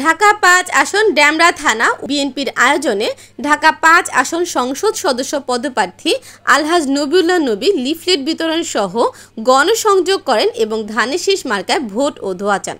ঢাকা ৫ আসন ডেমরা থানা বিএনপির আয়োজনে ঢাকা ৫ আসন সংসদ সদস্য পদপ্রার্থী আলহাজ নবিউল্লাহ নবী লিফলেট বিতরণ সহ গণসংযোগ করেন এবং ধানের শীষ মার্কায় ভোট ও দোয়া চান।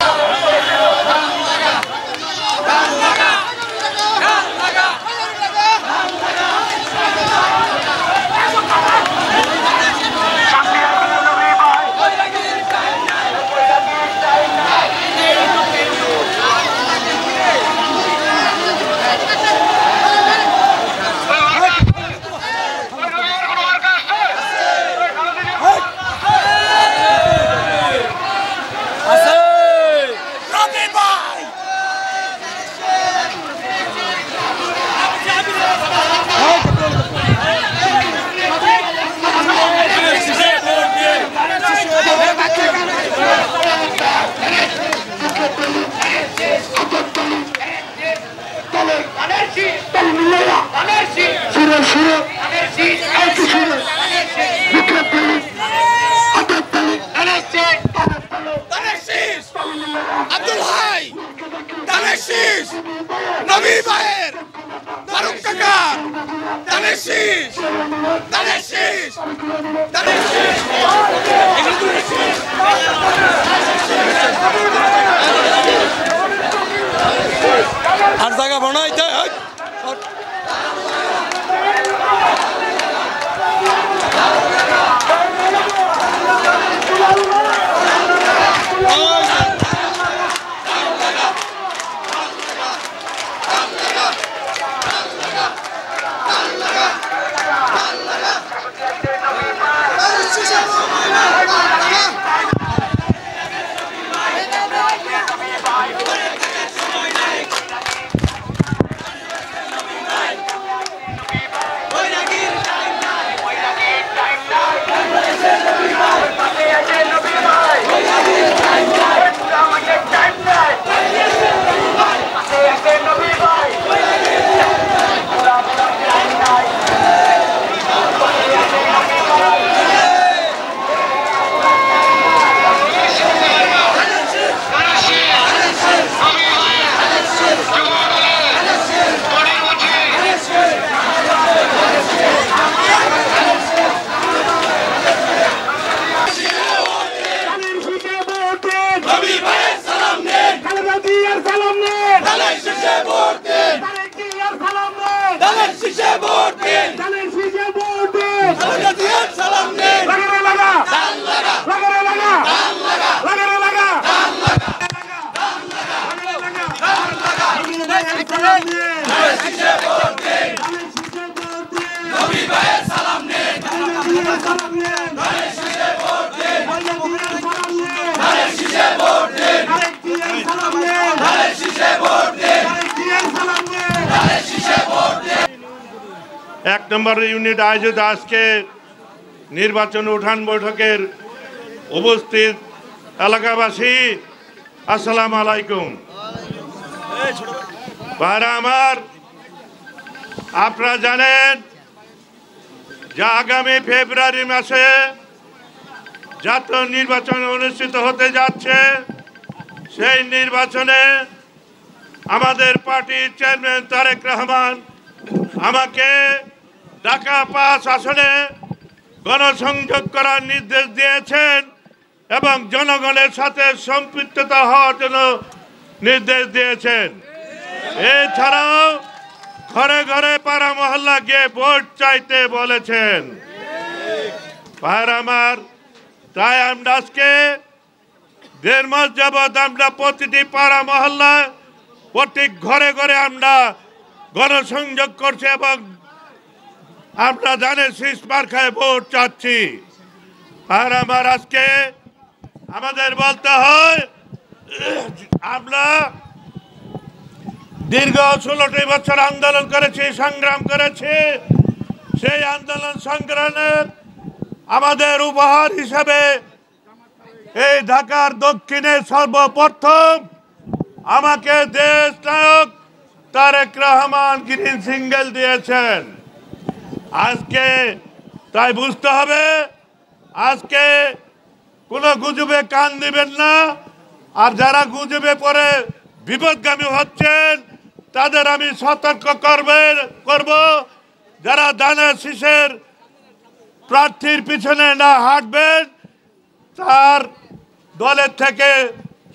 আর জায়গা বানাইতে এক নম্বর ইউনিট আয়োজিত আজকে নির্বাচন উঠান বৈঠকের উপস্থিত এলাকাবাসী, আসসালামু আলাইকুম। ভাইরা আমার, আপনারা জানেন যে আগামী ফেব্রুয়ারি মাসে জাতীয় নির্বাচন অনুষ্ঠিত হতে যাচ্ছে। সেই নির্বাচনে আমাদের পার্টির চেয়ারম্যান তারেক রহমান আমাকে ঢাকা ৫ আসনে গণসংযোগ করার নির্দেশ দিয়েছেন এবং জনগণের সাথে সম্পৃক্ততা হওয়ার জন্য নির্দেশ দিয়েছেন। এছাড়াও ঘরে ঘরে পাড়া মহল্লা গিয়ে ভোট চাইতে বলেছেন। ভাইরা আমার, তাই আমরা আজকে ১.৫ মাস যাবৎ আমরা প্রতিটি পাড়া মহল্লা প্রতি ঘরে ঘরে আমরা গণসংযোগ করছি এবং আমরা ধানের শীষ মার্কায় ভোট চাচ্ছি। আর আমার আজকে আমাদের বলতে হয়, আমরা দীর্ঘ ১৬টি বছর আন্দোলন করেছি, সংগ্রাম করেছি। সেই আন্দোলন সংগ্রামের আমাদের উপহার হিসাবে এই ঢাকার দক্ষিণে সর্বপ্রথম আমাকে দেশ নায়ক তারেক রহমান গ্রিন সিঙ্গেল দিয়েছেন। আজকে তাই বুঝতে হবে, আজকে কোনো গুজবে কান দিবেন না। আর যারা গুজবে পরে বিপদগামী হচ্ছেন তাদের আমি সতর্ক করব, যারা ধানের শীষের প্রার্থীর পিছনে না হাঁটবেন তার দলের থেকে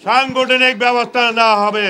সাংগঠনিক ব্যবস্থা নেওয়া হবে।